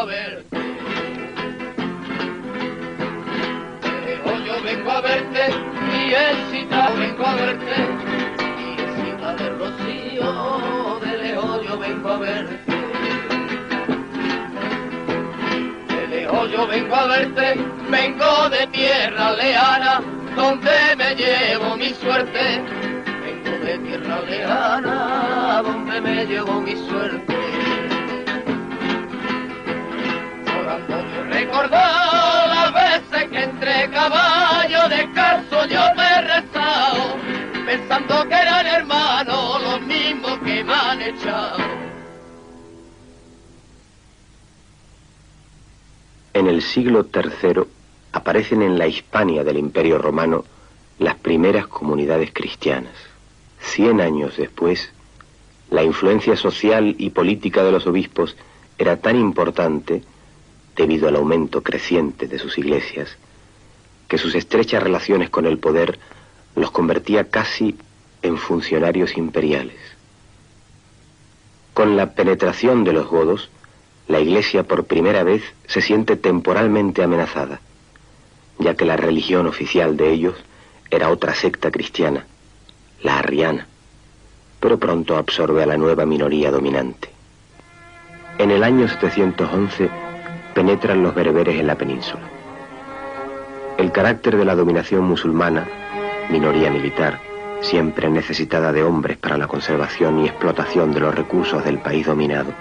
a verte. Yo vengo a verte, nietecita, vengo a verte, nietecita de Rocío, de lejos yo vengo a verte. De lejos yo vengo a verte, vengo de tierra lejana, donde me llevo mi suerte. Vengo de tierra lejana, donde me llevo mi suerte. Llorando yo recordar las veces que entre caballo descalzo yo me he rezado, pensando que eran hermanos los mismos que me han echado. En el siglo III aparecen en la Hispania del Imperio Romano las primeras comunidades cristianas. 100 años después, la influencia social y política de los obispos era tan importante, debido al aumento creciente de sus iglesias, que sus estrechas relaciones con el poder los convertía casi en funcionarios imperiales. Con la penetración de los godos, la Iglesia por primera vez se siente temporalmente amenazada, ya que la religión oficial de ellos era otra secta cristiana, la arriana, pero pronto absorbe a la nueva minoría dominante. En el año 711 penetran los bereberes en la península. El carácter de la dominación musulmana, minoría militar, siempre necesitada de hombres para la conservación y explotación de los recursos del país dominado,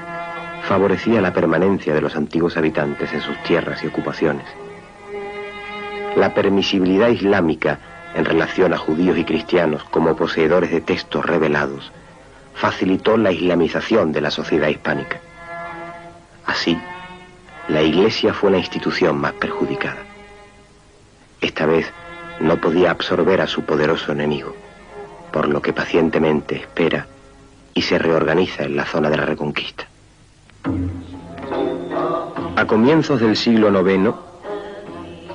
favorecía la permanencia de los antiguos habitantes en sus tierras y ocupaciones. La permisibilidad islámica en relación a judíos y cristianos como poseedores de textos revelados facilitó la islamización de la sociedad hispánica. Así, la Iglesia fue la institución más perjudicada. Esta vez no podía absorber a su poderoso enemigo, por lo que pacientemente espera y se reorganiza en la zona de la Reconquista. A comienzos del siglo IX,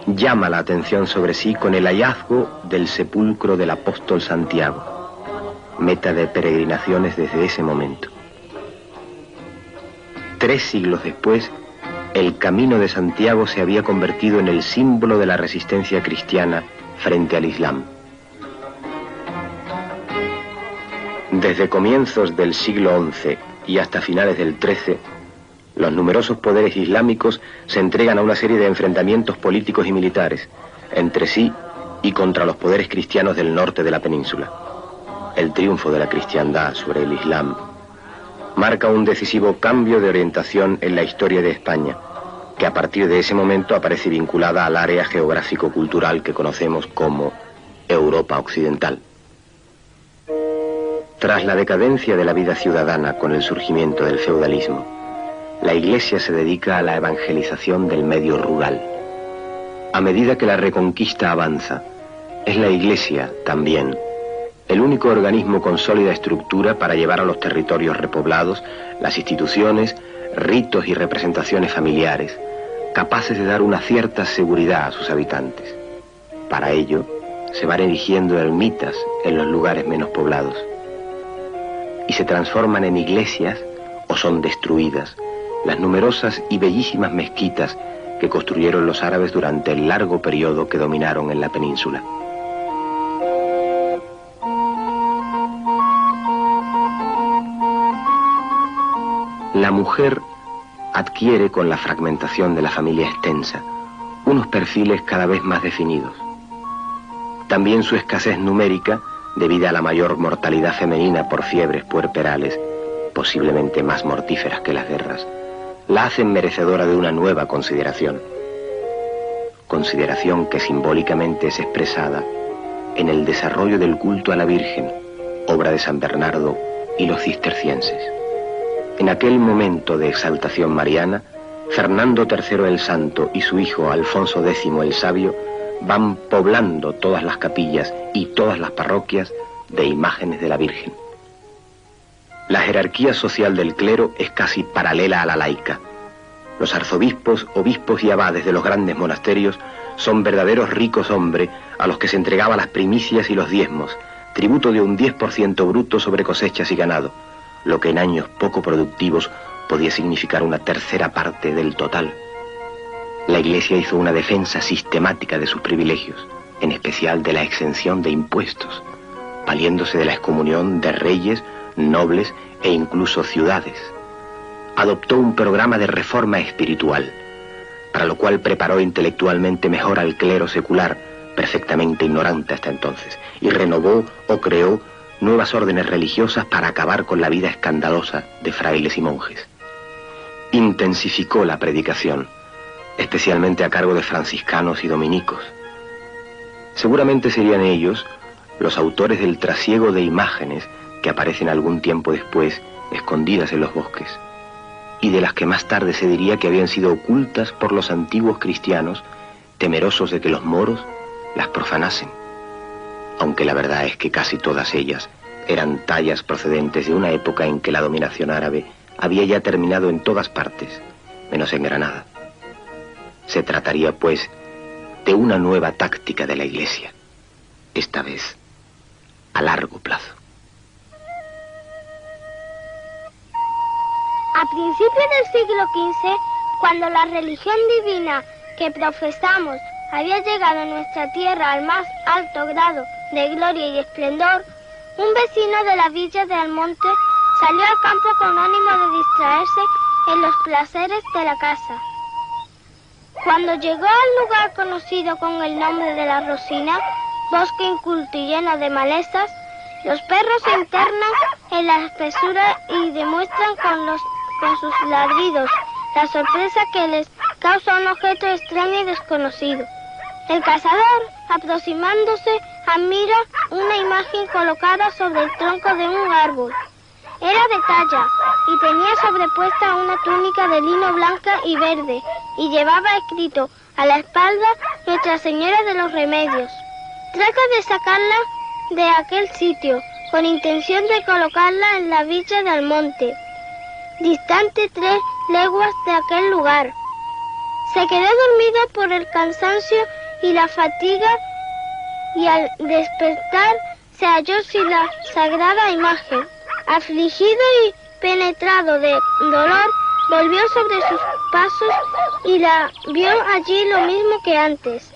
llama la atención sobre sí con el hallazgo del sepulcro del apóstol Santiago, meta de peregrinaciones desde ese momento. 3 siglos después, el Camino de Santiago se había convertido en el símbolo de la resistencia cristiana frente al Islam. Desde comienzos del siglo XI y hasta finales del XIII, los numerosos poderes islámicos se entregan a una serie de enfrentamientos políticos y militares, entre sí y contra los poderes cristianos del norte de la península. El triunfo de la cristiandad sobre el Islam marca un decisivo cambio de orientación en la historia de España, que a partir de ese momento aparece vinculada al área geográfico-cultural que conocemos como Europa Occidental. Tras la decadencia de la vida ciudadana con el surgimiento del feudalismo, la Iglesia se dedica a la evangelización del medio rural. A medida que la Reconquista avanza, es la Iglesia, también, el único organismo con sólida estructura para llevar a los territorios repoblados las instituciones, ritos y representaciones familiares, capaces de dar una cierta seguridad a sus habitantes. Para ello, se van erigiendo ermitas en los lugares menos poblados, y se transforman en iglesias o son destruidas las numerosas y bellísimas mezquitas que construyeron los árabes durante el largo periodo que dominaron en la península. La mujer adquiere con la fragmentación de la familia extensa unos perfiles cada vez más definidos. También su escasez numérica, debido a la mayor mortalidad femenina por fiebres puerperales, posiblemente más mortíferas que las guerras, la hacen merecedora de una nueva consideración. Consideración que simbólicamente es expresada en el desarrollo del culto a la Virgen, obra de San Bernardo y los cistercienses. En aquel momento de exaltación mariana, Fernando III el Santo y su hijo Alfonso X el Sabio van poblando todas las capillas y todas las parroquias de imágenes de la Virgen. La jerarquía social del clero es casi paralela a la laica. Los arzobispos, obispos y abades de los grandes monasterios son verdaderos ricos hombres a los que se entregaba las primicias y los diezmos, tributo de un 10% bruto sobre cosechas y ganado, lo que en años poco productivos podía significar una tercera parte del total. La Iglesia hizo una defensa sistemática de sus privilegios, en especial de la exención de impuestos, valiéndose de la excomunión de reyes, nobles e incluso ciudades. Adoptó un programa de reforma espiritual, para lo cual preparó intelectualmente mejor al clero secular, perfectamente ignorante hasta entonces, y renovó o creó nuevas órdenes religiosas para acabar con la vida escandalosa de frailes y monjes. Intensificó la predicación, especialmente a cargo de franciscanos y dominicos. Seguramente serían ellos los autores del trasiego de imágenes que aparecen algún tiempo después escondidas en los bosques, y de las que más tarde se diría que habían sido ocultas por los antiguos cristianos, temerosos de que los moros las profanasen, aunque la verdad es que casi todas ellas eran tallas procedentes de una época en que la dominación árabe había ya terminado en todas partes, menos en Granada. Se trataría, pues, de una nueva táctica de la Iglesia, esta vez a largo plazo. A principios del siglo XV, cuando la religión divina que profesamos había llegado a nuestra tierra al más alto grado de gloria y esplendor, un vecino de la villa de Almonte salió al campo con ánimo de distraerse en los placeres de la casa. Cuando llegó al lugar conocido con el nombre de la Rosina, bosque inculto y lleno de malezas, los perros se internan en la espesura y demuestran con sus ladridos la sorpresa que les causa un objeto extraño y desconocido. El cazador, aproximándose, admira una imagen colocada sobre el tronco de un árbol. Era de talla y tenía sobrepuesta una túnica de lino blanca y verde y llevaba escrito a la espalda Nuestra Señora de los Remedios. Trata de sacarla de aquel sitio con intención de colocarla en la villa de Almonte, distante 3 leguas de aquel lugar. Se quedó dormido por el cansancio y la fatiga y al despertar se halló sin la sagrada imagen. Afligido y penetrado de dolor, volvió sobre sus pasos y la vio allí lo mismo que antes.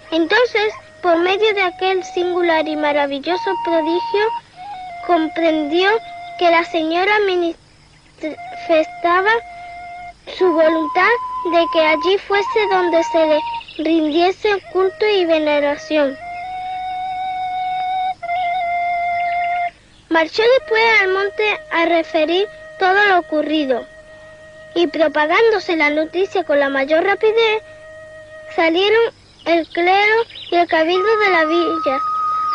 Entonces, por medio de aquel singular y maravilloso prodigio, comprendió que la señora manifestaba su voluntad de que allí fuese donde se le rindiese culto y veneración. Marchó después al monte a referir todo lo ocurrido, y propagándose la noticia con la mayor rapidez, salieron el clero y el cabildo de la villa,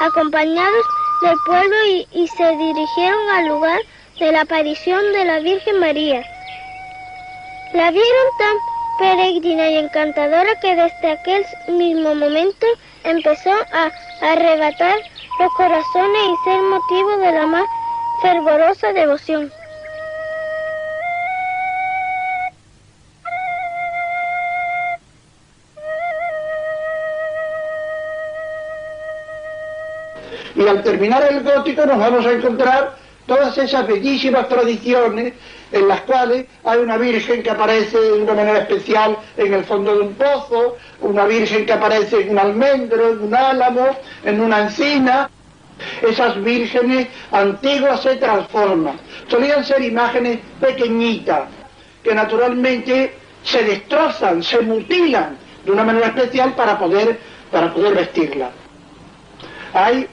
acompañados del pueblo y se dirigieron al lugar de la aparición de la Virgen María. La vieron tan peregrina y encantadora que desde aquel mismo momento empezó a arrebatar los corazones y ser motivo de la más fervorosa devoción. Y al terminar el gótico nos vamos a encontrar todas esas bellísimas tradiciones en las cuales hay una virgen que aparece de una manera especial en el fondo de un pozo, una virgen que aparece en un almendro, en un álamo, en una encina. Esas vírgenes antiguas se transforman. Solían ser imágenes pequeñitas, que naturalmente se destrozan, se mutilan de una manera especial para poder vestirla. Hay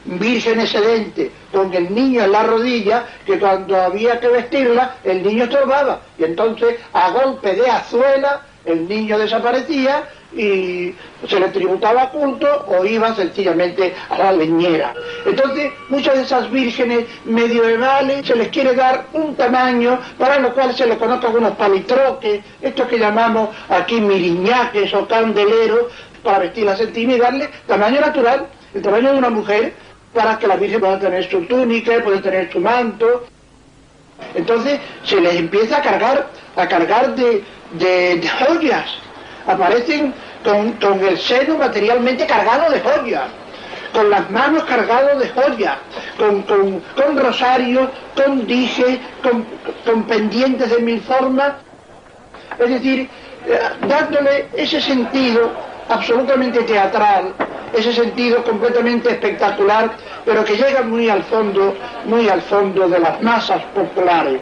vírgenes sedentes con el niño en la rodilla, que cuando había que vestirla el niño estorbaba, y entonces a golpe de azuela el niño desaparecía y se le tributaba culto o iba sencillamente a la leñera. Entonces muchas de esas vírgenes medievales se les quiere dar un tamaño para lo cual se les colocan unos palitroques, estos que llamamos aquí miriñaques o candeleros, para vestirlas encima y darle tamaño natural, el tamaño de una mujer, para que la Virgen pueda tener su túnica, pueda tener su manto. Entonces se les empieza a cargar de joyas. Aparecen con el seno materialmente cargado de joyas, con las manos cargadas de joyas, con rosarios, con dijes, con pendientes de mil formas, es decir, dándole ese sentido absolutamente teatral, ese sentido completamente espectacular, pero que llega muy al fondo de las masas populares.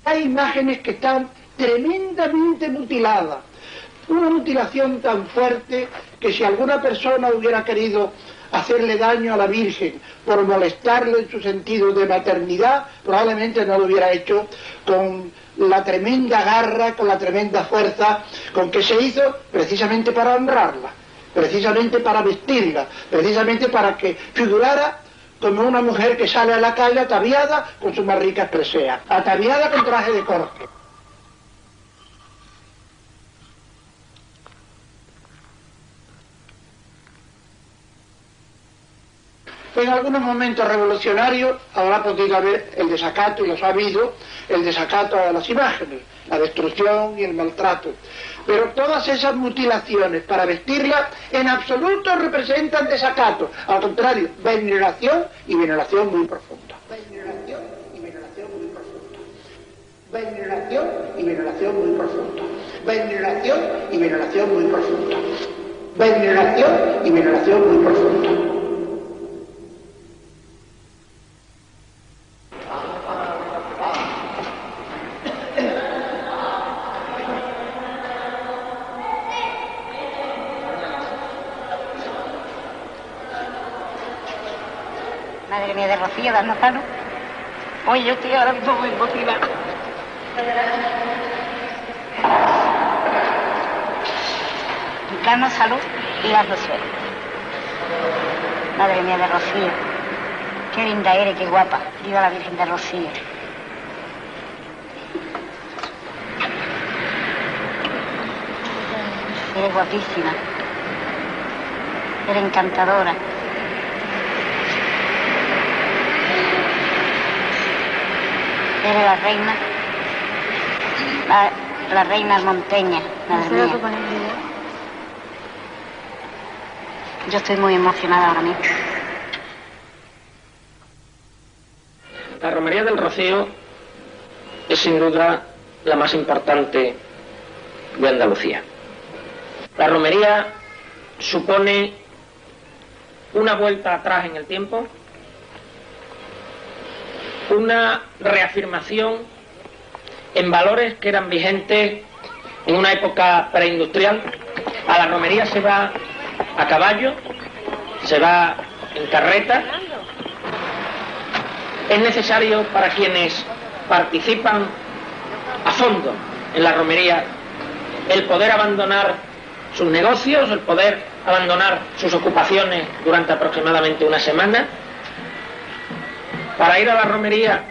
Hay imágenes que están tremendamente mutiladas, una mutilación tan fuerte que si alguna persona hubiera querido hacerle daño a la Virgen por molestarle en su sentido de maternidad, probablemente no lo hubiera hecho con la tremenda garra, con la tremenda fuerza con que se hizo precisamente para honrarla, precisamente para vestirla, precisamente para que figurara como una mujer que sale a la calle ataviada con sus más ricas preseas, ataviada con traje de corte. En algunos momentos revolucionarios habrá podido haber el desacato, y los ha habido, el desacato a las imágenes, la destrucción y el maltrato. Pero todas esas mutilaciones para vestirla en absoluto representan desacato. Al contrario, veneración y veneración muy profunda. Veneración y veneración muy profunda. Veneración y veneración muy profunda. Veneración y veneración muy profunda. Veneración y veneración muy profunda. Madre mía de Rocío, dando salud. Oye, yo estoy ahora mismo muy emocionada. Dando salud y dando suelo. Madre mía de Rocío. Qué linda eres, qué guapa. Viva la Virgen de Rocío. Eres guapísima. Eres encantadora. Eres la reina, la reina almonteña, madre mía. Yo estoy muy emocionada ahora mismo. La romería del Rocío es sin duda la más importante de Andalucía. La romería supone una vuelta atrás en el tiempo, una reafirmación en valores que eran vigentes en una época preindustrial. A la romería se va a caballo, se va en carreta. Es necesario para quienes participan a fondo en la romería el poder abandonar sus negocios, el poder abandonar sus ocupaciones durante aproximadamente una semana. Para ir a la romería,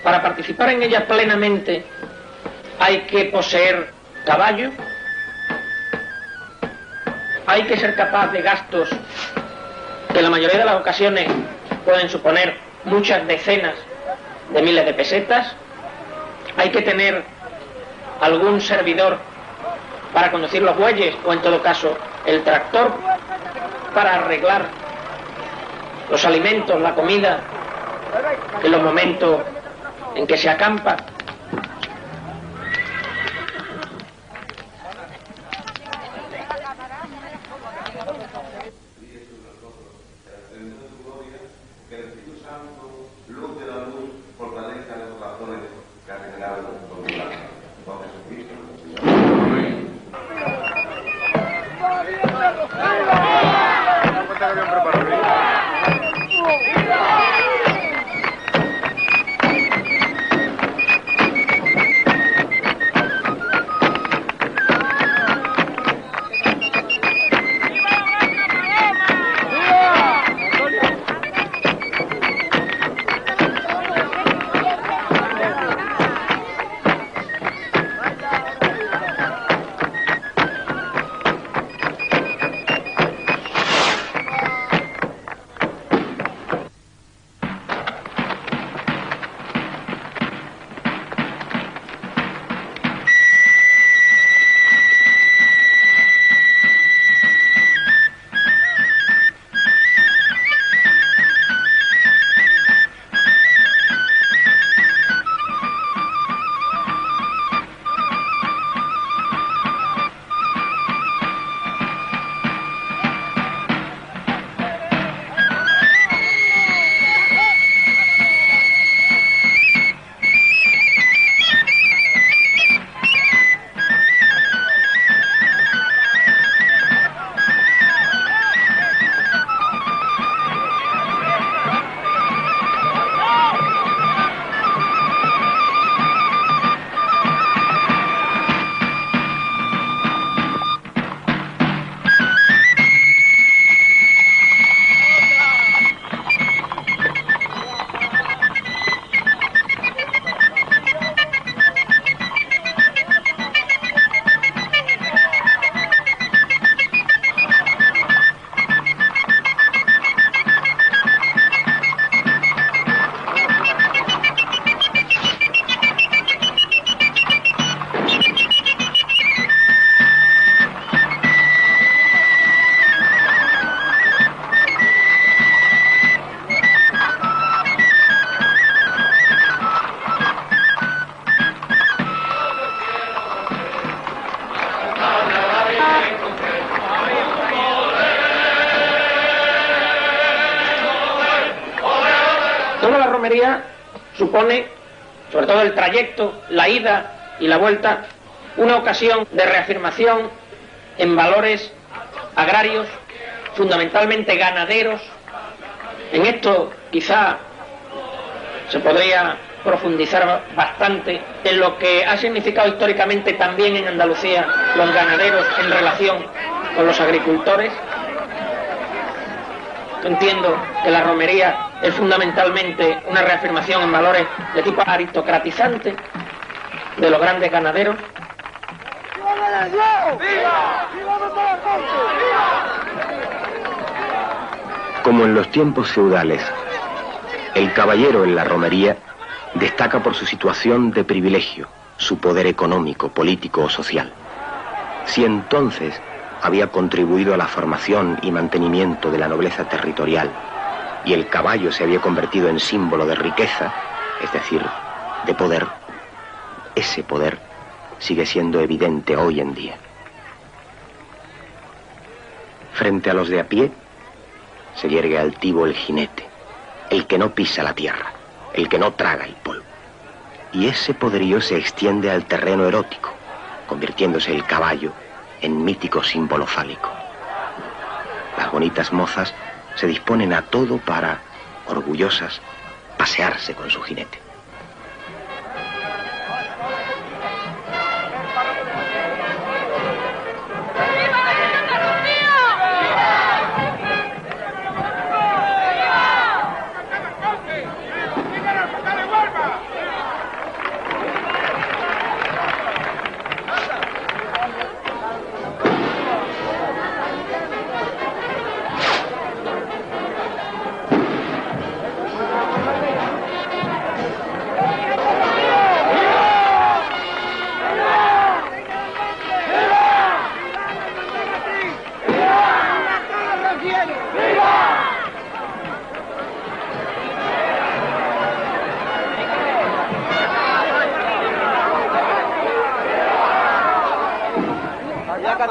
para participar en ella plenamente, hay que poseer caballo, hay que ser capaz de gastos que en la mayoría de las ocasiones pueden suponer muchas decenas de miles de pesetas, hay que tener algún servidor para conducir los bueyes o en todo caso el tractor para arreglar los alimentos, la comida en los momentos en que se acampa. Supone, sobre todo el trayecto, la ida y la vuelta, una ocasión de reafirmación en valores agrarios, fundamentalmente ganaderos. En esto quizá se podría profundizar bastante en lo que ha significado históricamente también en Andalucía los ganaderos en relación con los agricultores. Entiendo que la romería es fundamentalmente una reafirmación en valores de tipo aristocratizante de los grandes ganaderos. Como en los tiempos feudales, el caballero en la romería destaca por su situación de privilegio, su poder económico, político o social. Si entonces había contribuido a la formación y mantenimiento de la nobleza territorial, y el caballo se había convertido en símbolo de riqueza, es decir, de poder, ese poder sigue siendo evidente hoy en día. Frente a los de a pie, se yergue altivo el jinete, el que no pisa la tierra, el que no traga el polvo. Y ese poderío se extiende al terreno erótico, convirtiéndose el caballo en mítico símbolo fálico. Las bonitas mozas se disponen a todo para, orgullosas, pasearse con su jinete.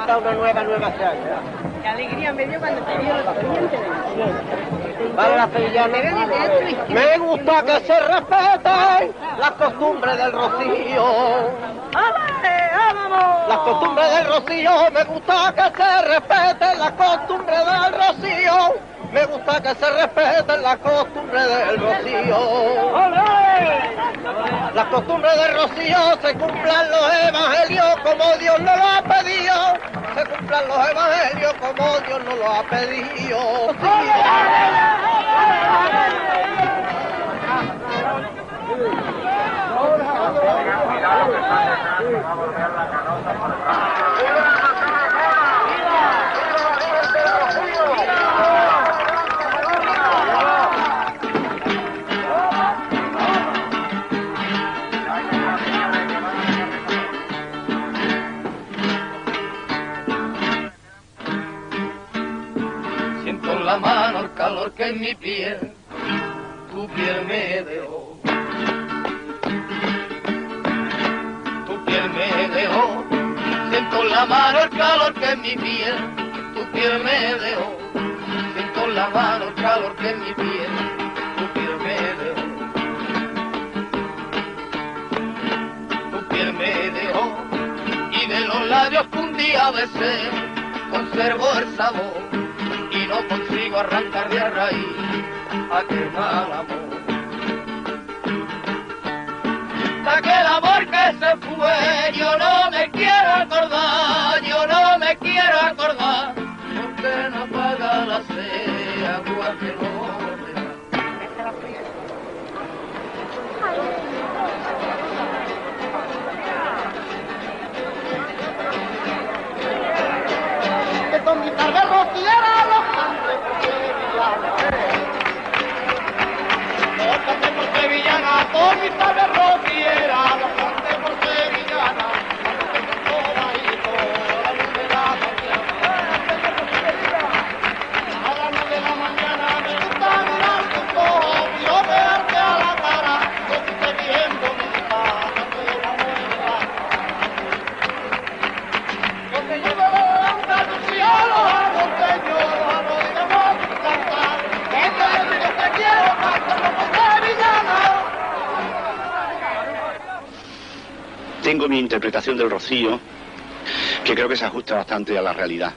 canta una nueva salsa. Qué alegría me dio cuando te vio los oyentes. Para la sevillana. Me gusta que se respeten las costumbres del rocío. Las costumbres del rocío, me gusta que se respeten las costumbres del rocío. Me gusta que se respeten las costumbres del rocío. Las costumbres del rocío se cumplan los evangelios como Dios nos lo ha pedido. Se cumplan los evangelios como Dios nos lo ha pedido. Siento en la mano el calor que en mi piel, tu piel me dejó. Tu piel me dejó. Siento en la mano el calor que en mi piel, tu piel me dejó. Siento en la mano el calor que en mi piel, tu piel me dejó. Tu piel me dejó. Y de los labios que un día besé, conservo el sabor. Y no consigo arrancar de raíz aquel mal amor. Aquel amor que se fue, yo no me quiero acordar, yo no me quiero acordar, porque no apaga la sed, agua que no deja. Que con mi tarde rociera los cantes por sevillana, con mi tarde rociera los cantes por sevillana, con bajito la luz de la mañana. A las 9 de la mañana me gusta mirar tus ojos y yo verte a la cara, que tú estés viendo mi casa, que la muera. Porque yo me voy a un gato cielo, a los señores, a los demás cantar, que yo te quiero cantar como sevillana. Tengo mi interpretación del rocío, que creo que se ajusta bastante a la realidad.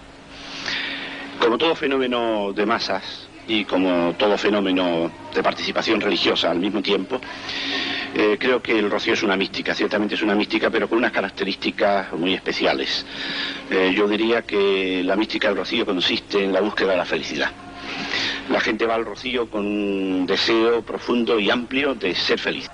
Como todo fenómeno de masas y como todo fenómeno de participación religiosa al mismo tiempo, creo que el rocío es una mística, ciertamente es una mística, pero con unas características muy especiales. Yo diría que la mística del rocío consiste en la búsqueda de la felicidad. La gente va al rocío con un deseo profundo y amplio de ser feliz.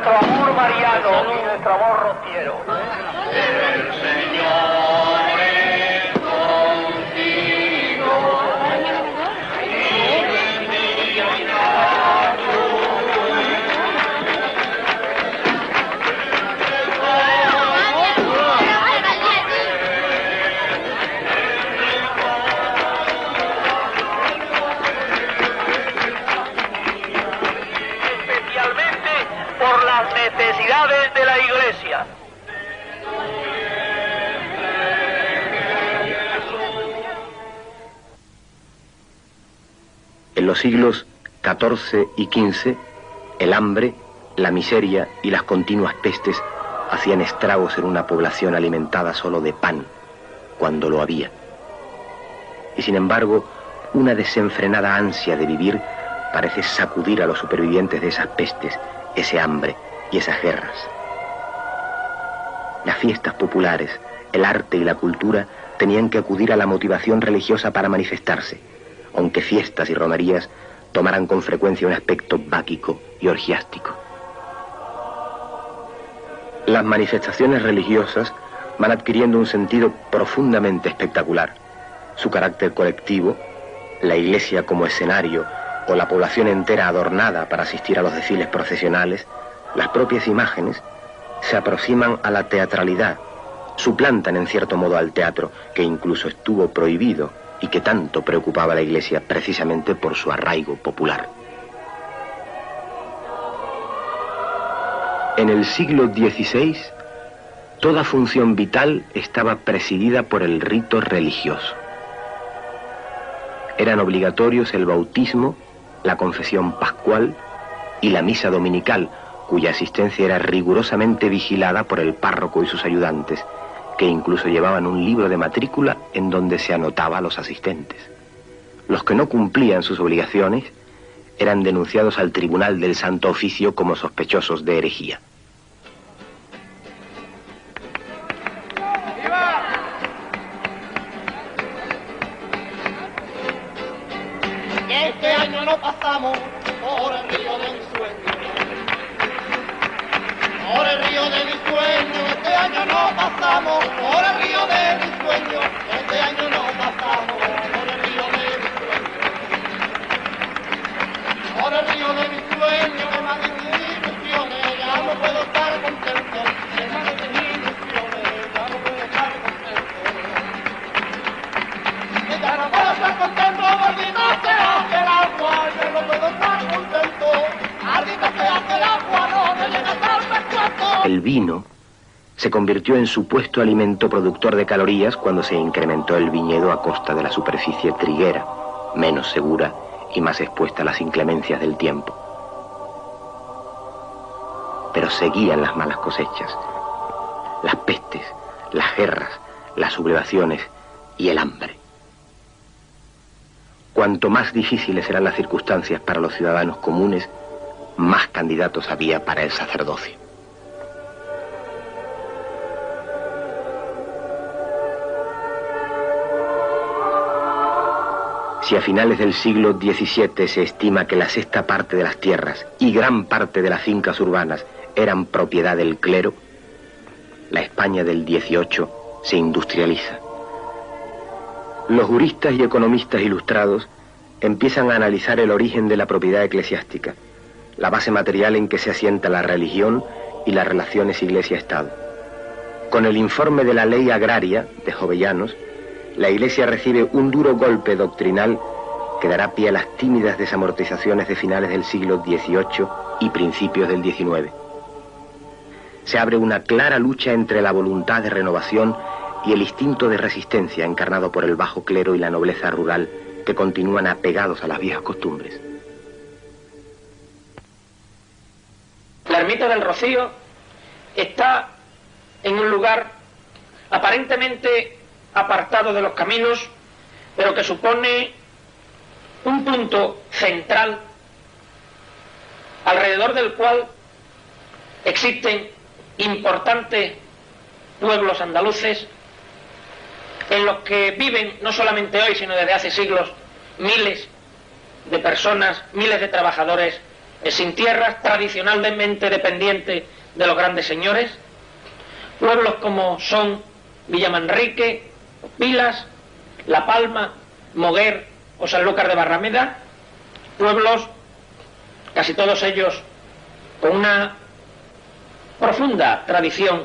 nuestro amor mariano y nuestro amor rociero. El Señor es contigo y bendiga tu iglesia. En los siglos XIV y XV, el hambre, la miseria y las continuas pestes hacían estragos en una población alimentada solo de pan, cuando lo había. Y sin embargo, una desenfrenada ansia de vivir parece sacudir a los supervivientes de esas pestes, ese hambre y esas guerras. Las fiestas populares, el arte y la cultura tenían que acudir a la motivación religiosa para manifestarse, aunque fiestas y romerías tomaran con frecuencia un aspecto báquico y orgiástico. Las manifestaciones religiosas van adquiriendo un sentido profundamente espectacular. Su carácter colectivo, la iglesia como escenario o la población entera adornada para asistir a los desfiles procesionales, las propias imágenes se aproximan a la teatralidad, suplantan en cierto modo al teatro, que incluso estuvo prohibido y que tanto preocupaba a la iglesia precisamente por su arraigo popular. En el siglo XVI, toda función vital estaba presidida por el rito religioso. Eran obligatorios el bautismo, la confesión pascual y la misa dominical, cuya asistencia era rigurosamente vigilada por el párroco y sus ayudantes, que incluso llevaban un libro de matrícula en donde se anotaba a los asistentes. Los que no cumplían sus obligaciones eran denunciados al Tribunal del Santo Oficio como sospechosos de herejía. Este año no pasamos por el río de mi sueño. Por el río de mi sueño, este año no pasamos por el río de mi sueño. Este año no pasamos por el río de mi sueño. Por el río de mi sueño, que más de mis ilusiones, ya no puedo estar contento. Que más de mis ilusiones, ya no puedo estar contento. Que ya no puedo estar contento, maldito sea que el agua, yo no puedo estar contento. Maldito sea que el agua no me llega a estar perfecto. El vino se convirtió en supuesto alimento productor de calorías cuando se incrementó el viñedo a costa de la superficie triguera, menos segura y más expuesta a las inclemencias del tiempo. Pero seguían las malas cosechas, las pestes, las guerras, las sublevaciones y el hambre. Cuanto más difíciles eran las circunstancias para los ciudadanos comunes, más candidatos había para el sacerdocio. Si a finales del siglo XVII se estima que la sexta parte de las tierras y gran parte de las fincas urbanas eran propiedad del clero, la España del XVIII se industrializa. Los juristas y economistas ilustrados empiezan a analizar el origen de la propiedad eclesiástica, la base material en que se asienta la religión y las relaciones Iglesia-Estado. Con el informe de la Ley Agraria de Jovellanos, la Iglesia recibe un duro golpe doctrinal que dará pie a las tímidas desamortizaciones de finales del siglo XVIII y principios del XIX. Se abre una clara lucha entre la voluntad de renovación y el instinto de resistencia encarnado por el bajo clero y la nobleza rural, que continúan apegados a las viejas costumbres. La ermita del Rocío está en un lugar aparentemente apartado de los caminos, pero que supone un punto central alrededor del cual existen importantes pueblos andaluces en los que viven no solamente hoy, sino desde hace siglos, miles de personas, miles de trabajadores sin tierras, tradicionalmente dependientes de los grandes señores, pueblos como son Villamanrique, Pilas, La Palma, Moguer o Sanlúcar de Barrameda, pueblos, casi todos ellos, con una profunda tradición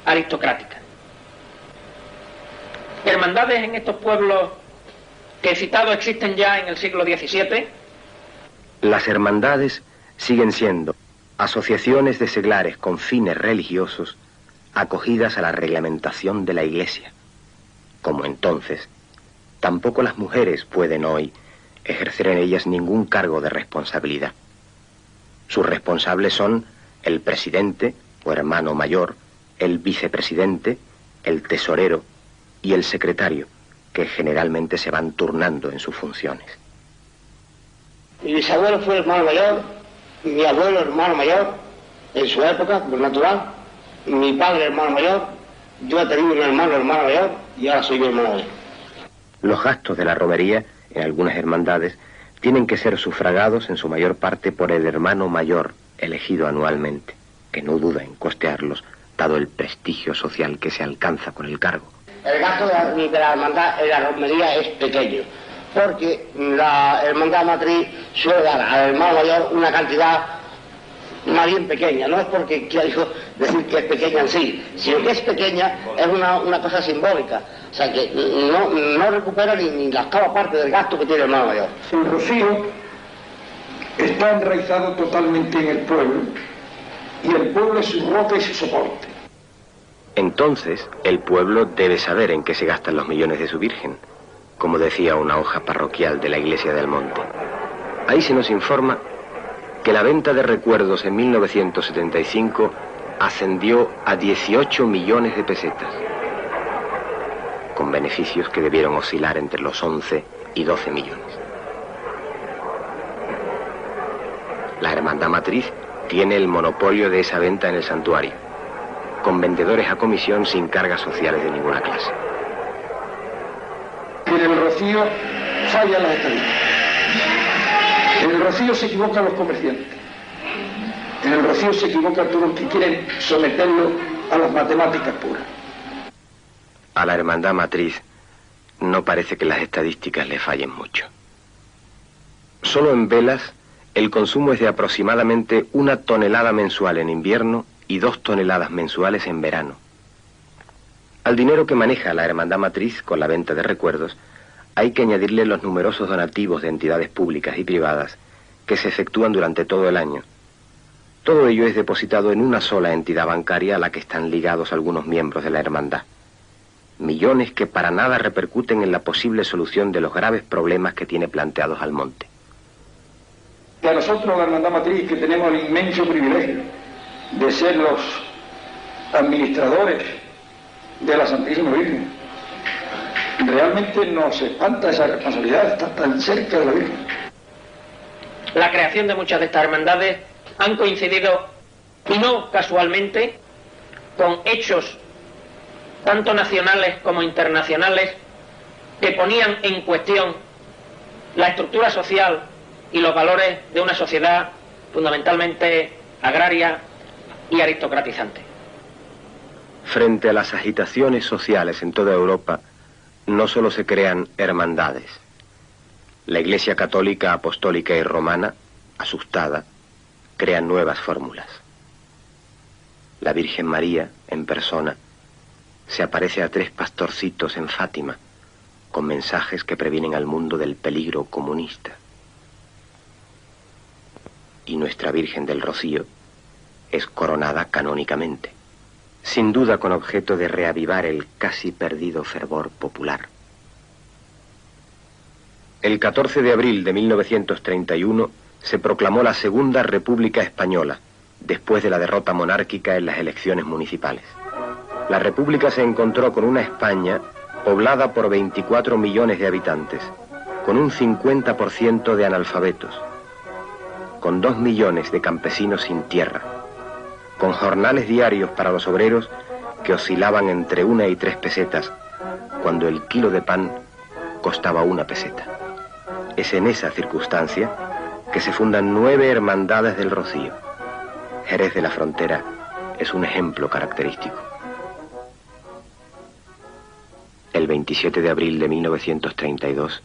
aristocrática. Hermandades en estos pueblos que he citado existen ya en el siglo XVII. Las hermandades siguen siendo, asociaciones de seglares con fines religiosos acogidas a la reglamentación de la Iglesia. Como entonces, tampoco las mujeres pueden hoy ejercer en ellas ningún cargo de responsabilidad. Sus responsables son el presidente o hermano mayor, el vicepresidente, el tesorero y el secretario, que generalmente se van turnando en sus funciones. Mi bisabuelo fue hermano mayor, mi abuelo hermano mayor, en su época, por natural, mi padre hermano mayor, yo he tenido un hermano mayor y ahora soy yo hermano mayor. Los gastos de la romería en algunas hermandades tienen que ser sufragados en su mayor parte por el hermano mayor elegido anualmente, que no duda en costearlos, dado el prestigio social que se alcanza con el cargo. El gasto de la hermandad en la romería es pequeño, porque la hermandad matriz suele dar al hermano mayor una cantidad más bien pequeña. No es porque quiera decir que es pequeña en sí, sino que es pequeña, es una cosa simbólica. O sea que no recupera ni la octava parte del gasto que tiene el hermano mayor. El rocío está enraizado totalmente en el pueblo, y el pueblo es su roca y su soporte. Entonces, el pueblo debe saber en qué se gastan los millones de su Virgen, como decía una hoja parroquial de la Iglesia del Monte. Ahí se nos informa que la venta de recuerdos en 1975 ascendió a 18 millones de pesetas, con beneficios que debieron oscilar entre los 11 y 12 millones. La Hermandad Matriz tiene el monopolio de esa venta en el santuario, con vendedores a comisión sin cargas sociales de ninguna clase. En el rocío fallan las estadísticas. En el rocío se equivocan los comerciantes. En el rocío se equivocan todos los que quieren someterlo a las matemáticas puras. A la Hermandad Matriz no parece que las estadísticas le fallen mucho. Solo en velas el consumo es de aproximadamente 1 tonelada mensual en invierno y 2 toneladas mensuales en verano. Al dinero que maneja la Hermandad Matriz con la venta de recuerdos, hay que añadirle los numerosos donativos de entidades públicas y privadas que se efectúan durante todo el año. Todo ello es depositado en una sola entidad bancaria a la que están ligados algunos miembros de la hermandad. Millones que para nada repercuten en la posible solución de los graves problemas que tiene planteados Almonte. Y a nosotros, la Hermandad Matriz, que tenemos el inmenso privilegio de ser los administradores de la Santísima Virgen, realmente nos espanta esa responsabilidad de estar tan cerca de la Virgen. La creación de muchas de estas hermandades han coincidido, y no casualmente, con hechos tanto nacionales como internacionales que ponían en cuestión la estructura social y los valores de una sociedad fundamentalmente agraria y aristocratizante. Frente a las agitaciones sociales en toda Europa, no solo se crean hermandades. La Iglesia Católica, Apostólica y Romana, asustada, crea nuevas fórmulas. La Virgen María, en persona, se aparece a 3 pastorcitos en Fátima, con mensajes que previenen al mundo del peligro comunista. Y nuestra Virgen del Rocío es coronada canónicamente, sin duda con objeto de reavivar el casi perdido fervor popular. El 14 de abril de 1931 se proclamó la Segunda República Española, después de la derrota monárquica en las elecciones municipales. La República se encontró con una España poblada por 24 millones de habitantes, con un 50% de analfabetos, con 2 millones de campesinos sin tierra, con jornales diarios para los obreros que oscilaban entre 1 y 3 pesetas, cuando el kilo de pan costaba 1 peseta. Es en esa circunstancia que se fundan 9 hermandades del Rocío. Jerez de la Frontera es un ejemplo característico. El 27 de abril de 1932,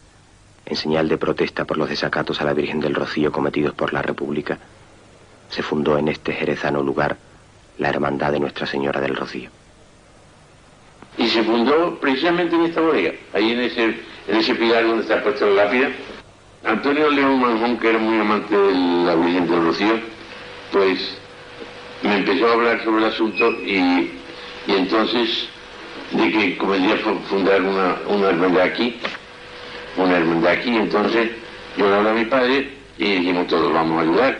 en señal de protesta por los desacatos a la Virgen del Rocío cometidos por la República, se fundó en este jerezano lugar la Hermandad de Nuestra Señora del Rocío. Y se fundó precisamente en esta bodega, ahí en ese pilar donde está puesto la lápida. Antonio León Manjón, que era muy amante de la Virgen del Rocío, pues me empezó a hablar sobre el asunto y entonces de que convenía fundar una hermandad aquí, entonces yo le hablé a mi padre y dijimos todos vamos a ayudar.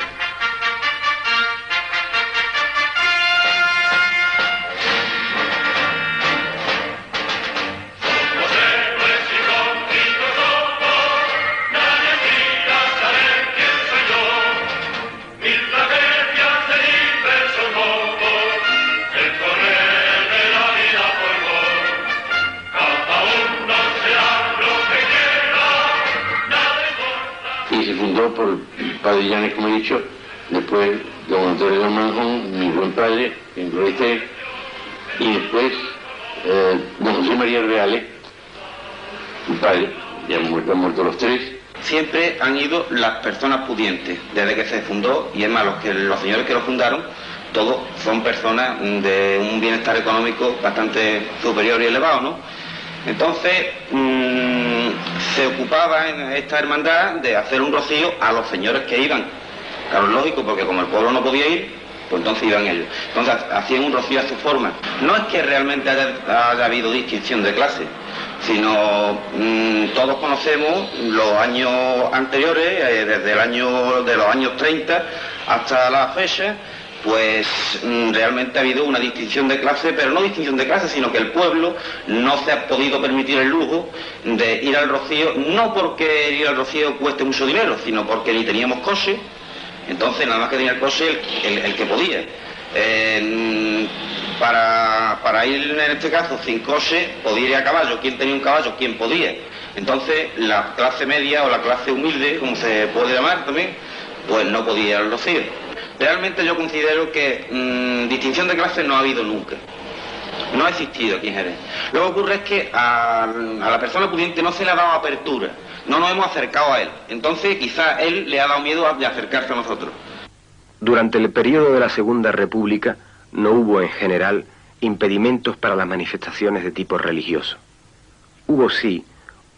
Por el padre Llanes, como he dicho, después don Antonio de Manjón, mi buen padre, en Gloria esté, y después don José María Reales, mi padre, ya han muerto los tres. Siempre han ido las personas pudientes, desde que se fundó, y es más, los señores que lo fundaron, todos son personas de un bienestar económico bastante superior y elevado, ¿no? Entonces, se ocupaba en esta hermandad de hacer un rocío a los señores que iban. Claro, es lógico, porque como el pueblo no podía ir, pues entonces iban ellos. Entonces hacían un rocío a su forma. No es que realmente haya habido distinción de clase, sino todos conocemos los años anteriores, desde de los años 30 hasta la fecha, pues realmente ha habido una distinción de clase, pero no distinción de clase, sino que el pueblo no se ha podido permitir el lujo de ir al rocío, no porque ir al rocío cueste mucho dinero, sino porque ni teníamos coche, entonces nada más que tenía el coche el que podía. Para ir en este caso sin coche, podía ir a caballo. ¿Quién tenía un caballo? ¿Quién podía? Entonces la clase media o la clase humilde, como se puede llamar también, pues no podía ir al rocío. Realmente yo considero que distinción de clases no ha habido nunca. No ha existido aquí en Jerez. Lo que ocurre es que a la persona pudiente no se le ha dado apertura. No nos hemos acercado a él. Entonces quizá él le ha dado miedo de acercarse a nosotros. Durante el periodo de la Segunda República no hubo en general impedimentos para las manifestaciones de tipo religioso. Hubo sí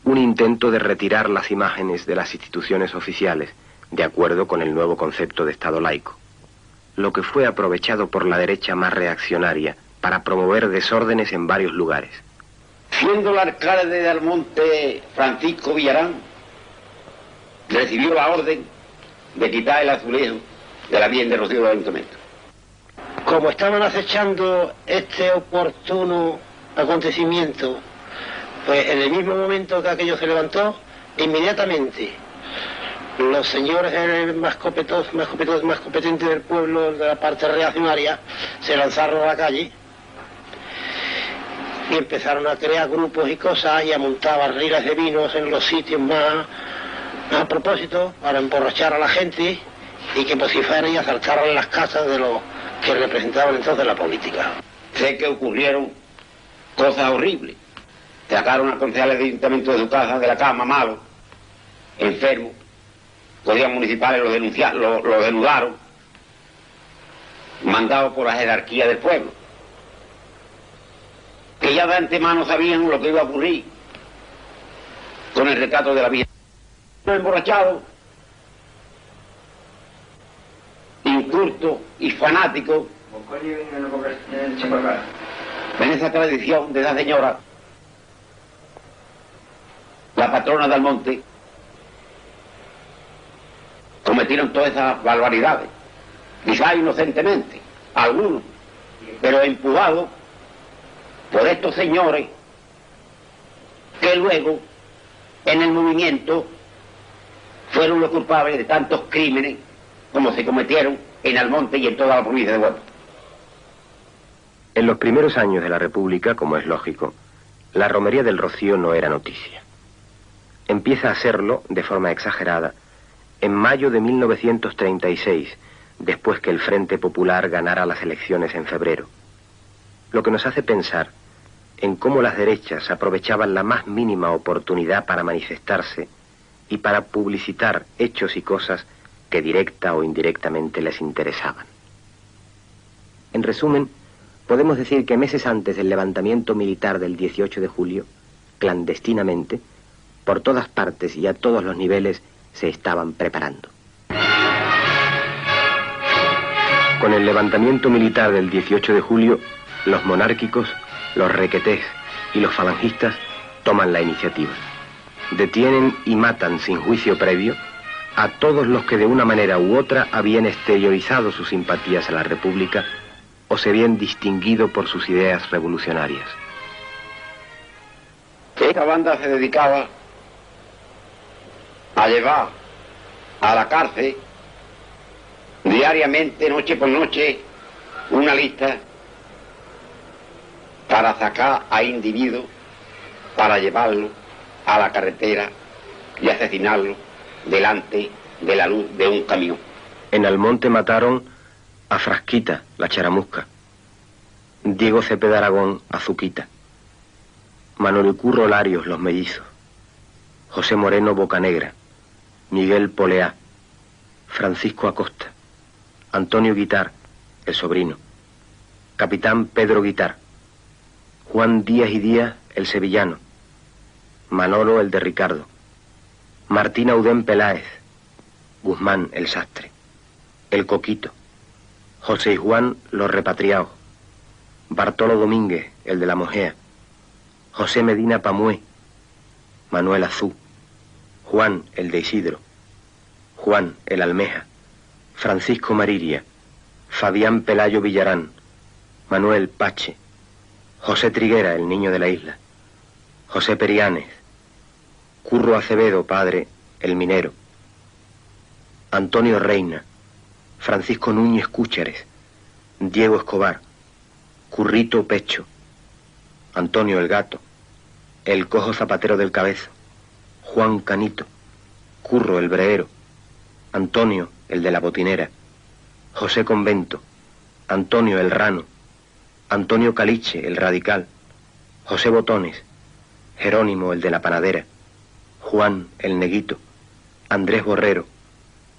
un intento de retirar las imágenes de las instituciones oficiales, de acuerdo con el nuevo concepto de Estado laico, lo que fue aprovechado por la derecha más reaccionaria para promover desórdenes en varios lugares. Siendo el alcalde de Almonte Francisco Villarán, recibió la orden de quitar el azulejo de la Virgen de Rocío del Ayuntamiento. Como estaban acechando este oportuno acontecimiento, pues en el mismo momento que aquello se levantó, inmediatamente los señores más competentes del pueblo, de la parte reaccionaria, se lanzaron a la calle y empezaron a crear grupos y cosas y a montar barrilas de vinos en los sitios más a propósito, para emborrachar a la gente y que vociferaran y asaltaran las casas de los que representaban entonces la política. Sé que ocurrieron cosas horribles. Sacaron a concejales de ayuntamiento de su casa, de la cama, malos, enfermos. Policías municipales lo denudaron, mandados por la jerarquía del pueblo, que ya de antemano sabían lo que iba a ocurrir con el retrato de la Virgen. Los emborrachados, incultos y fanáticos, en esa tradición de esa señora, la patrona del monte, cometieron todas esas barbaridades, quizás inocentemente, algunos, pero empujados por estos señores que luego en el movimiento fueron los culpables de tantos crímenes como se cometieron en Almonte y en toda la provincia de Huelva. En los primeros años de la República, como es lógico, la romería del Rocío no era noticia. Empieza a serlo, de forma exagerada, en mayo de 1936, después que el Frente Popular ganara las elecciones en febrero. Lo que nos hace pensar en cómo las derechas aprovechaban la más mínima oportunidad para manifestarse y para publicitar hechos y cosas que directa o indirectamente les interesaban. En resumen, podemos decir que meses antes del levantamiento militar del 18 de julio, clandestinamente, por todas partes y a todos los niveles, se estaban preparando. Con el levantamiento militar del 18 de julio, los monárquicos, los requetés y los falangistas toman la iniciativa. Detienen y matan sin juicio previo a todos los que de una manera u otra habían exteriorizado sus simpatías a la República o se habían distinguido por sus ideas revolucionarias. Esta banda se dedicaba a llevar a la cárcel diariamente, noche por noche, una lista para sacar a individuos, para llevarlo a la carretera y asesinarlo delante de la luz de un camión. En Almonte mataron a Frasquita, la charamusca, Diego Cepeda Aragón, Azuquita, Manuel Curro Larios, los mellizos, José Moreno Bocanegra, Miguel Poleá, Francisco Acosta, Antonio Guitar, el sobrino, Capitán Pedro Guitar, Juan Díaz y Díaz, el sevillano, Manolo, el de Ricardo, Martín Audén Peláez, Guzmán, el sastre, el Coquito, José y Juan, los repatriados, Bartolo Domínguez, el de la Mojea, José Medina Pamué, Manuel Azú, Juan, el de Isidro, Juan, el Almeja, Francisco Mariria, Fabián Pelayo Villarán, Manuel Pache, José Triguera, el niño de la isla, José Periánes, Curro Acevedo, padre, el minero, Antonio Reina, Francisco Núñez Cúchares, Diego Escobar, Currito Pecho, Antonio el Gato, el Cojo Zapatero del Cabezo, Juan Canito, Curro el Breero, Antonio el de la Botinera, José Convento, Antonio el Rano, Antonio Caliche el Radical, José Botones, Jerónimo el de la Panadera, Juan el Neguito, Andrés Borrero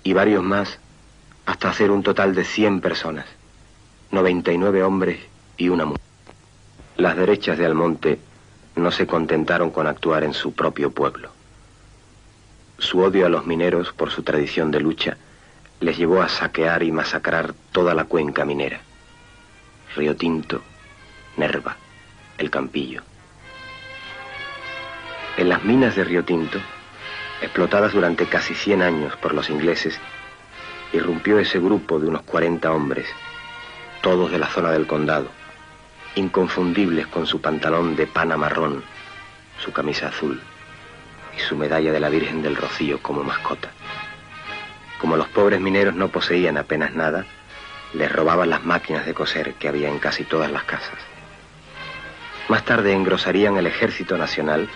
y varios más, hasta hacer un total de 100 personas, 99 hombres y una mujer. Las derechas de Almonte no se contentaron con actuar en su propio pueblo. Su odio a los mineros por su tradición de lucha les llevó a saquear y masacrar toda la cuenca minera. Río Tinto, Nerva, El Campillo. En las minas de Río Tinto, explotadas durante casi 100 años por los ingleses, irrumpió ese grupo de unos 40 hombres, todos de la zona del condado, inconfundibles con su pantalón de pana marrón, su camisa azul y su medalla de la Virgen del Rocío como mascota. Como los pobres mineros no poseían apenas nada, les robaban las máquinas de coser que había en casi todas las casas. Más tarde engrosarían el Ejército Nacional,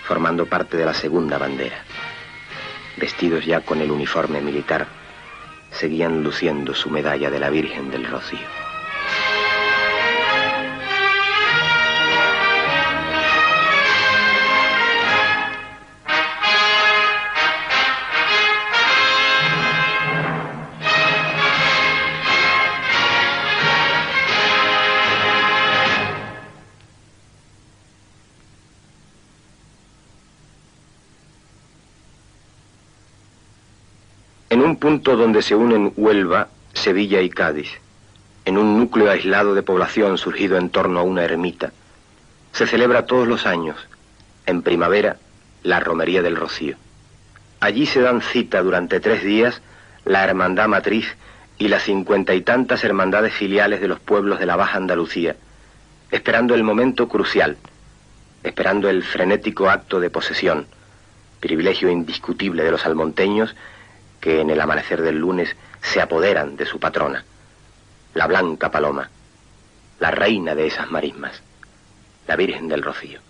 formando parte de la segunda bandera. Vestidos ya con el uniforme militar, seguían luciendo su medalla de la Virgen del Rocío. En un punto donde se unen Huelva, Sevilla y Cádiz, en un núcleo aislado de población surgido en torno a una ermita, se celebra todos los años, en primavera, la Romería del Rocío. Allí se dan cita durante 3 días la Hermandad Matriz y las 50 y tantas hermandades filiales de los pueblos de la Baja Andalucía, esperando el momento crucial, esperando el frenético acto de posesión, privilegio indiscutible de los almonteños que en el amanecer del lunes se apoderan de su patrona, la Blanca Paloma, la reina de esas marismas, la Virgen del Rocío.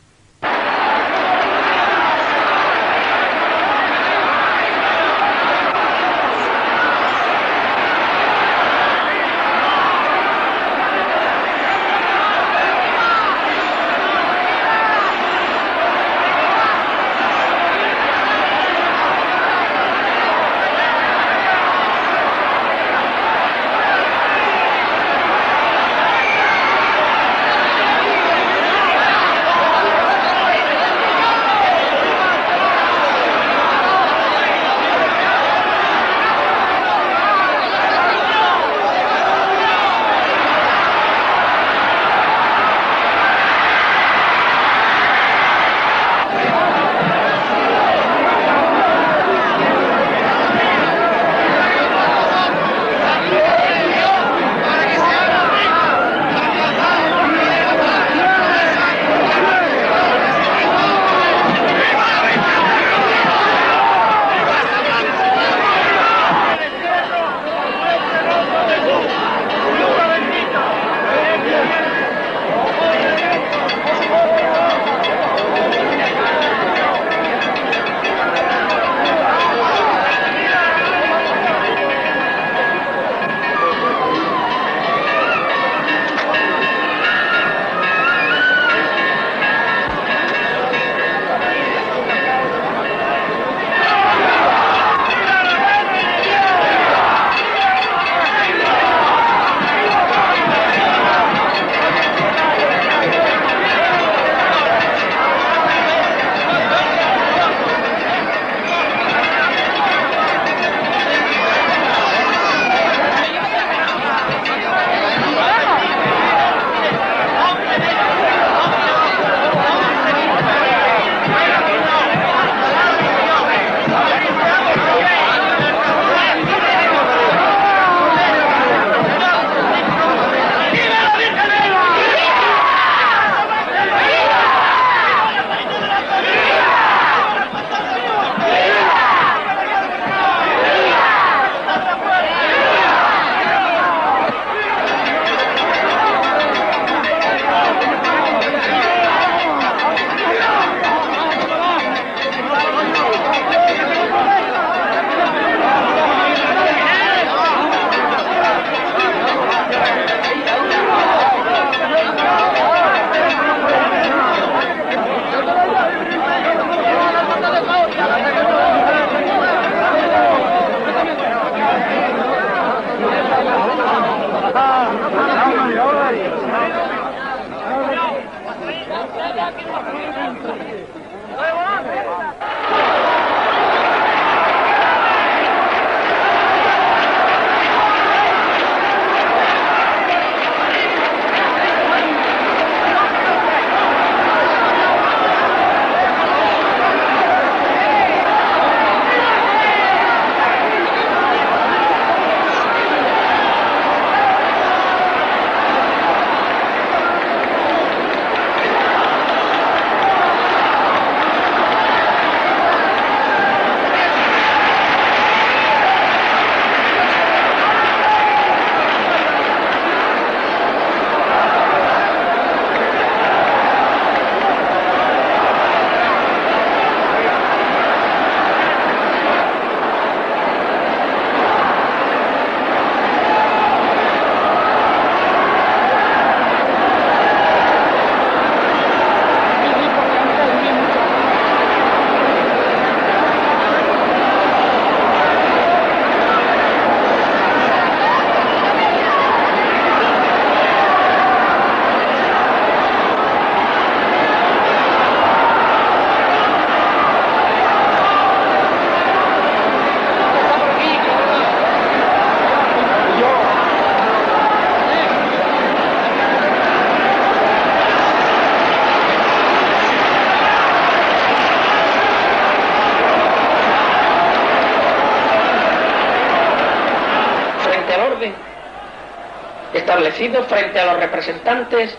establecido frente a los representantes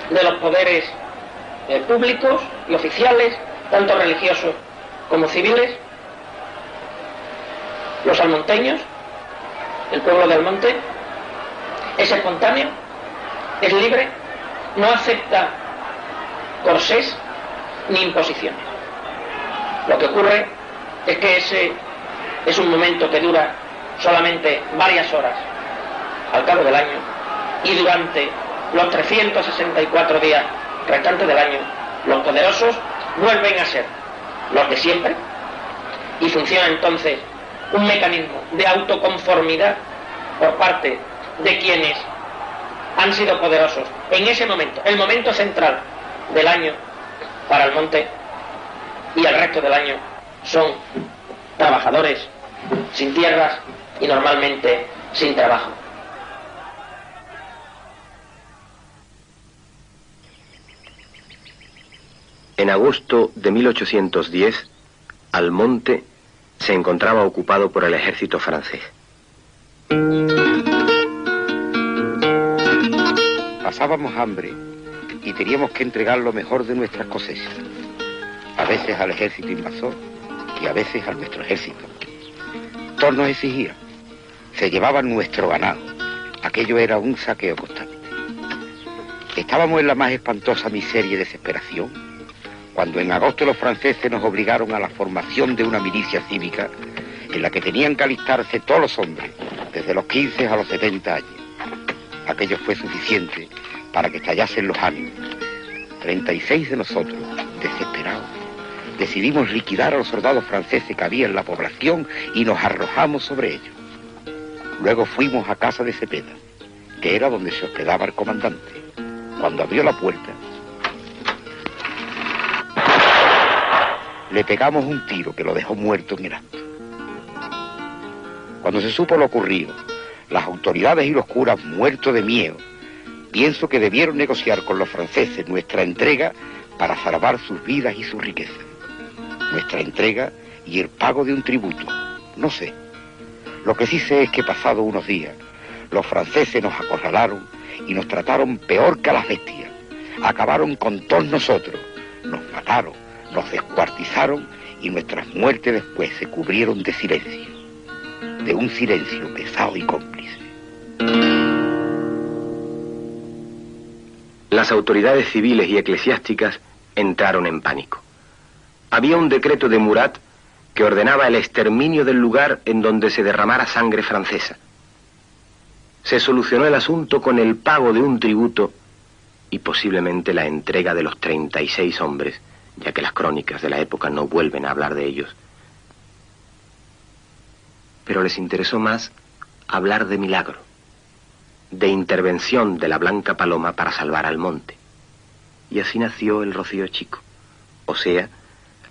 de los poderes públicos y oficiales, tanto religiosos como civiles, los almonteños, el pueblo de Almonte, es espontáneo, es libre, no acepta corsés ni imposiciones. Lo que ocurre es que ese es un momento que dura solamente varias horas al cabo del año, y durante los 364 días restantes del año los poderosos vuelven a ser los de siempre, y funciona entonces un mecanismo de autoconformidad por parte de quienes han sido poderosos en ese momento, el momento central del año para Almonte, y el resto del año son trabajadores sin tierras y normalmente sin trabajo. En agosto de 1810, Almonte se encontraba ocupado por el ejército francés. Pasábamos hambre y teníamos que entregar lo mejor de nuestras cosechas, a veces al ejército invasor y a veces a nuestro ejército. Todos nos exigían, se llevaban nuestro ganado, aquello era un saqueo constante. Estábamos en la más espantosa miseria y desesperación cuando en agosto los franceses nos obligaron a la formación de una milicia cívica en la que tenían que alistarse todos los hombres, desde los 15 a los 70 años. Aquello fue suficiente para que estallasen los ánimos. 36 de nosotros, desesperados, decidimos liquidar a los soldados franceses que había en la población y nos arrojamos sobre ellos. Luego fuimos a casa de Cepeda, que era donde se hospedaba el comandante. Cuando abrió la puerta, le pegamos un tiro que lo dejó muerto en el acto. Cuando se supo lo ocurrido, las autoridades y los curas, muertos de miedo, pienso que debieron negociar con los franceses nuestra entrega para salvar sus vidas y su riqueza. Nuestra entrega y el pago de un tributo, no sé. Lo que sí sé es que pasado unos días, los franceses nos acorralaron y nos trataron peor que a las bestias. Acabaron con todos nosotros, nos mataron, nos descuartizaron y nuestras muertes después se cubrieron de silencio, de un silencio pesado y cómplice. Las autoridades civiles y eclesiásticas entraron en pánico. Había un decreto de Murat que ordenaba el exterminio del lugar en donde se derramara sangre francesa. Se solucionó el asunto con el pago de un tributo y posiblemente la entrega de los 36 hombres, ya que las crónicas de la época no vuelven a hablar de ellos. Pero les interesó más hablar de milagro, de intervención de la Blanca Paloma para salvar Almonte. Y así nació el Rocío Chico, o sea,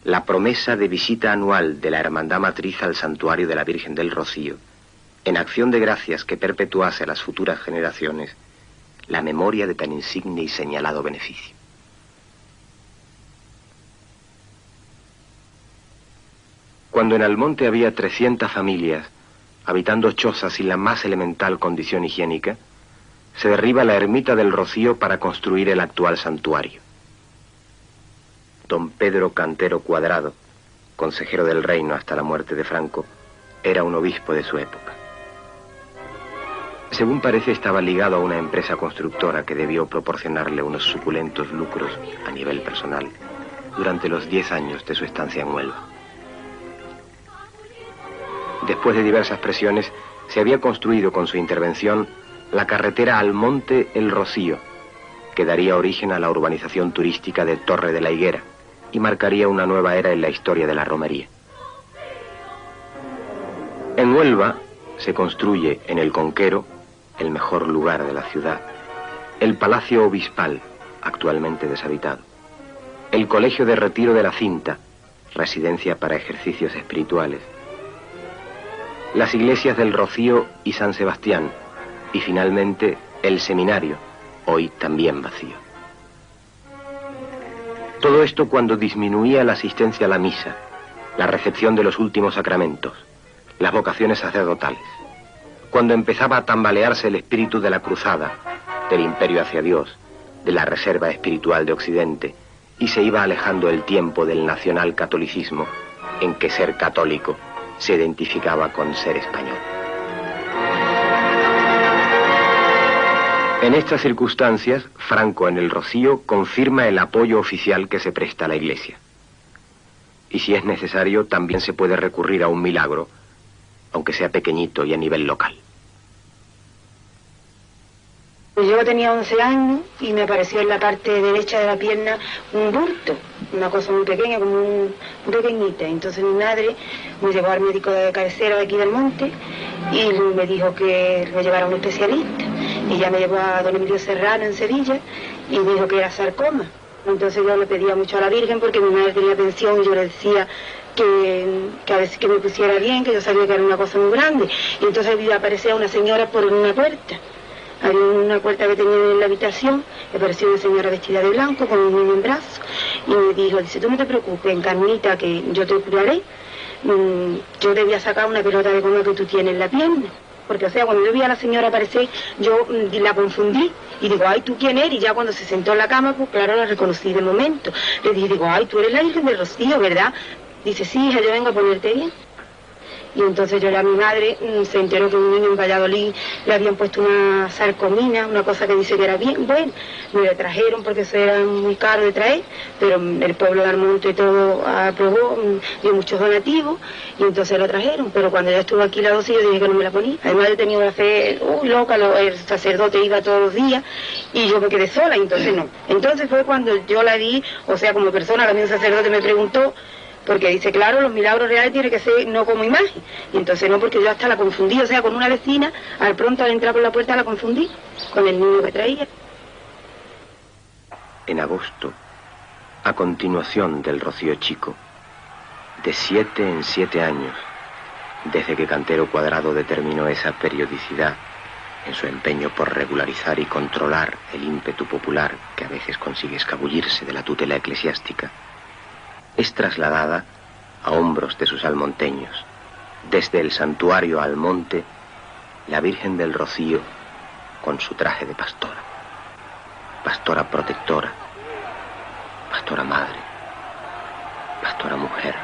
la promesa de visita anual de la Hermandad Matriz al Santuario de la Virgen del Rocío, en acción de gracias que perpetuase a las futuras generaciones la memoria de tan insigne y señalado beneficio. Cuando en Almonte había 300 familias, habitando chozas sin la más elemental condición higiénica, se derriba la ermita del Rocío para construir el actual santuario. Don Pedro Cantero Cuadrado, consejero del reino hasta la muerte de Franco, era un obispo de su época. Según parece, estaba ligado a una empresa constructora que debió proporcionarle unos suculentos lucros a nivel personal durante los 10 años de su estancia en Huelva. Después de diversas presiones, se había construido con su intervención la carretera Almonte-El Rocío, que daría origen a la urbanización turística de Torre de la Higuera y marcaría una nueva era en la historia de la romería. En Huelva se construye en el Conquero, el mejor lugar de la ciudad, el Palacio Obispal, actualmente deshabitado, el Colegio de Retiro de la Cinta, residencia para ejercicios espirituales, las iglesias del Rocío y San Sebastián, y finalmente el seminario, hoy también vacío. Todo esto cuando disminuía la asistencia a la misa, la recepción de los últimos sacramentos, las vocaciones sacerdotales. cuando empezaba a tambalearse el espíritu de la cruzada, del imperio hacia Dios, de la reserva espiritual de Occidente, y se iba alejando el tiempo del nacional catolicismo, en que ser católico se identificaba con ser español. En estas circunstancias, Franco en el Rocío confirma el apoyo oficial que se presta a la Iglesia. Y si es necesario, también se puede recurrir a un milagro, aunque sea pequeñito y a nivel local. Yo tenía 11 años y me apareció en la parte derecha de la pierna un bulto, una cosa muy pequeña, como muy pequeñita. Entonces mi madre me llevó al médico de cabecera de aquí del monte y me dijo que lo llevara a un especialista. Y ya me llevó a don Emilio Serrano en Sevilla y me dijo que era sarcoma. Entonces yo le pedía mucho a la Virgen porque mi madre tenía pensión y yo le decía que a veces que me pusiera bien, que yo sabía que era una cosa muy grande. Y entonces aparecía una señora por una puerta. Había una puerta que tenía en la habitación, y apareció una señora vestida de blanco con un niño en brazos y me dijo, dice, tú no te preocupes, Carmenita, que yo te curaré. Yo te voy a sacar una pelota de goma que tú tienes en la pierna. Porque, o sea, cuando yo vi a la señora aparecer, yo la confundí y digo, ay, ¿tú quién eres? Y ya cuando se sentó en la cama, pues claro, la reconocí de momento. Le dije, digo, ay, tú eres la Virgen del Rocío, ¿verdad? Dice, sí, hija, yo vengo a ponerte bien. Y entonces yo ya mi madre se enteró que un niño en Valladolid le habían puesto una sarcomina, una cosa que dice que era bien, bueno, me la trajeron porque eso era muy caro de traer, pero el pueblo de Almonte y todo aprobó, dio muchos donativos y entonces lo trajeron, pero cuando ya estuvo aquí la dosis yo dije que no me la ponía. Además yo tenía una fe loca, el sacerdote iba todos los días y yo me quedé sola, y entonces no. Entonces fue cuando yo la vi, o sea, como persona, también el sacerdote me preguntó, porque dice, claro, los milagros reales tienen que ser no como imagen. Y entonces no, porque yo hasta la confundí, o sea, con una vecina, al pronto al entrar por la puerta la confundí con el niño que traía. En agosto, a continuación del Rocío Chico, de 7 en 7 años, desde que Cantero Cuadrado determinó esa periodicidad en su empeño por regularizar y controlar el ímpetu popular que a veces consigue escabullirse de la tutela eclesiástica, es trasladada a hombros de sus almonteños, desde el santuario al monte, la Virgen del Rocío con su traje de pastora, pastora protectora, pastora madre, pastora mujer.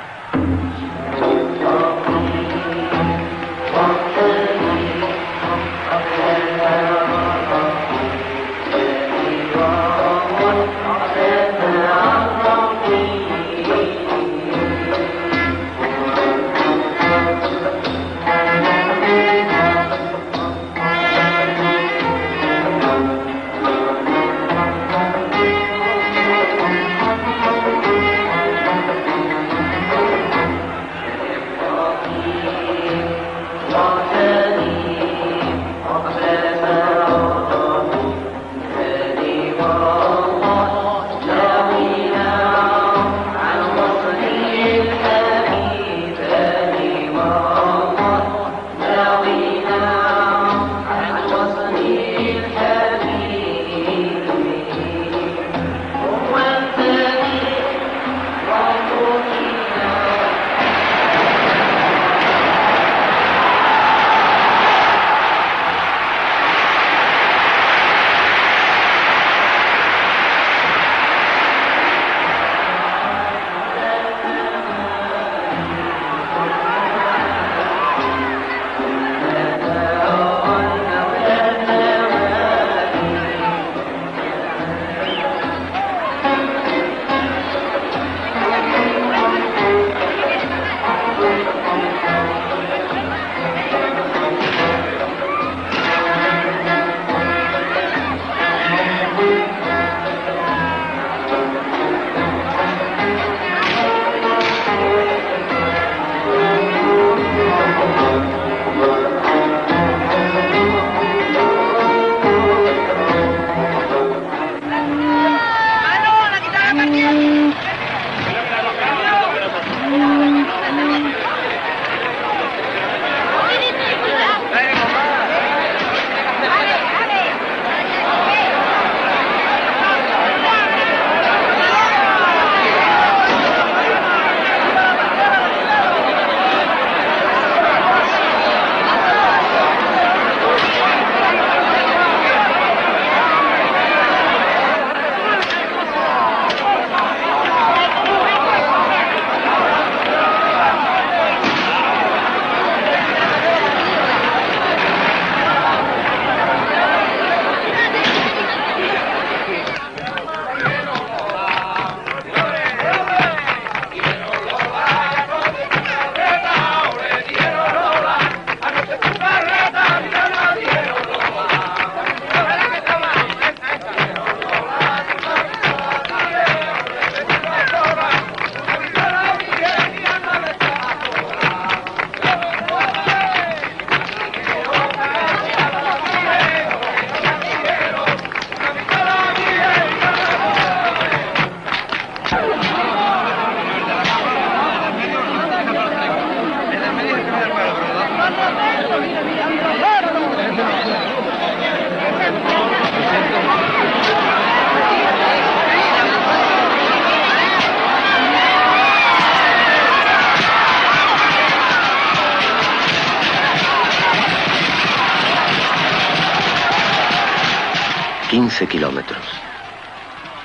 15 kilómetros.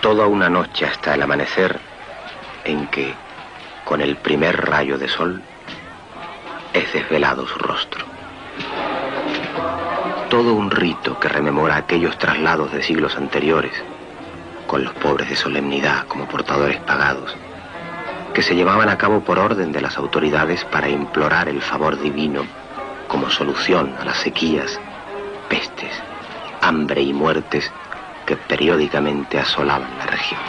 Toda una noche hasta el amanecer en que, con el primer rayo de sol, es desvelado su rostro. Todo un rito que rememora aquellos traslados de siglos anteriores, con los pobres de solemnidad como portadores pagados, que se llevaban a cabo por orden de las autoridades para implorar el favor divino como solución a las sequías, pestes, hambre y muertes que periódicamente asolaban la región.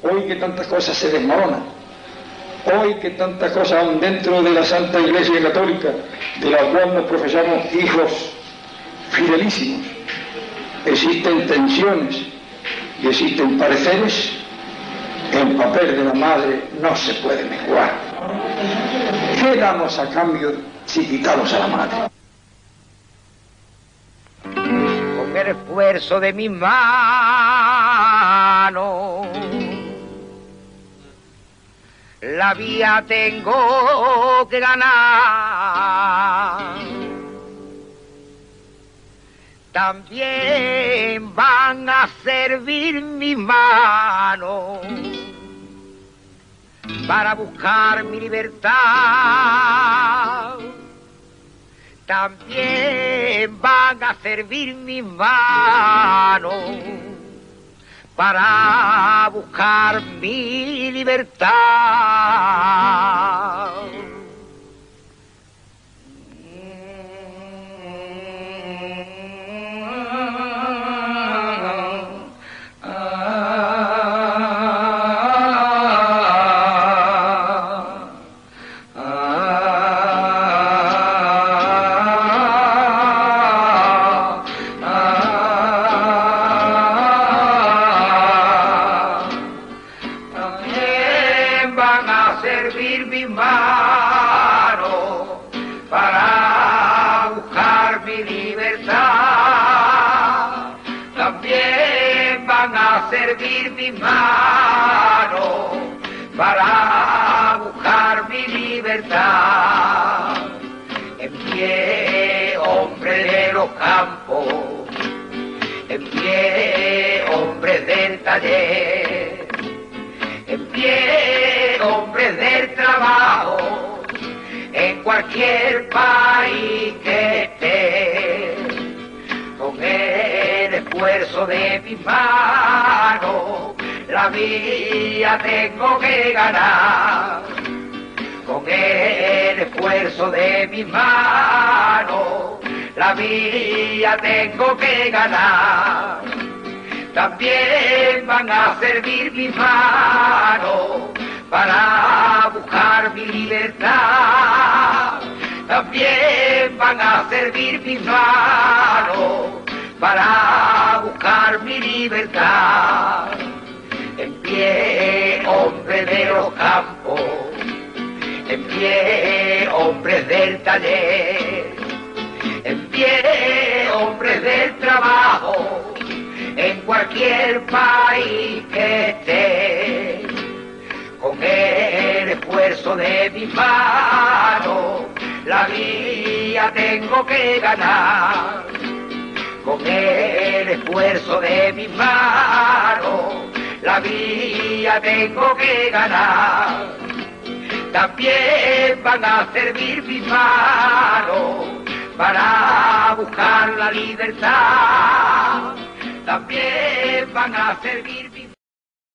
Hoy que tantas cosas se desmoronan, hoy que tantas cosas aún dentro de la Santa Iglesia Católica, de la cual nos profesamos hijos fidelísimos, existen tensiones y existen pareceres, el papel de la madre no se puede menguar. ¿Qué damos a cambio si quitamos a la madre? Con el esfuerzo de mis manos la vía tengo que ganar. También van a servir mis manos para buscar mi libertad. También van a servir mis manos para buscar mi libertad. Servir mis manos para buscar mi libertad. En pie, hombre de los campos, en pie, hombre del taller, en pie, hombre del trabajo, en cualquier país que esté, con el esfuerzo de mis manos, la vida tengo que ganar. Con el esfuerzo de mis manos, la vida tengo que ganar. También van a servir mis manos para buscar mi libertad. También van a servir mis manos para buscar mi libertad. En pie, hombre de los campos, en pie, hombres del taller, en pie, hombres del trabajo, en cualquier país que esté. Con el esfuerzo de mis manos, la vida tengo que ganar. Con el esfuerzo de mis manos, la vida tengo que ganar. También van a servir mis manos para buscar la libertad. También van a servir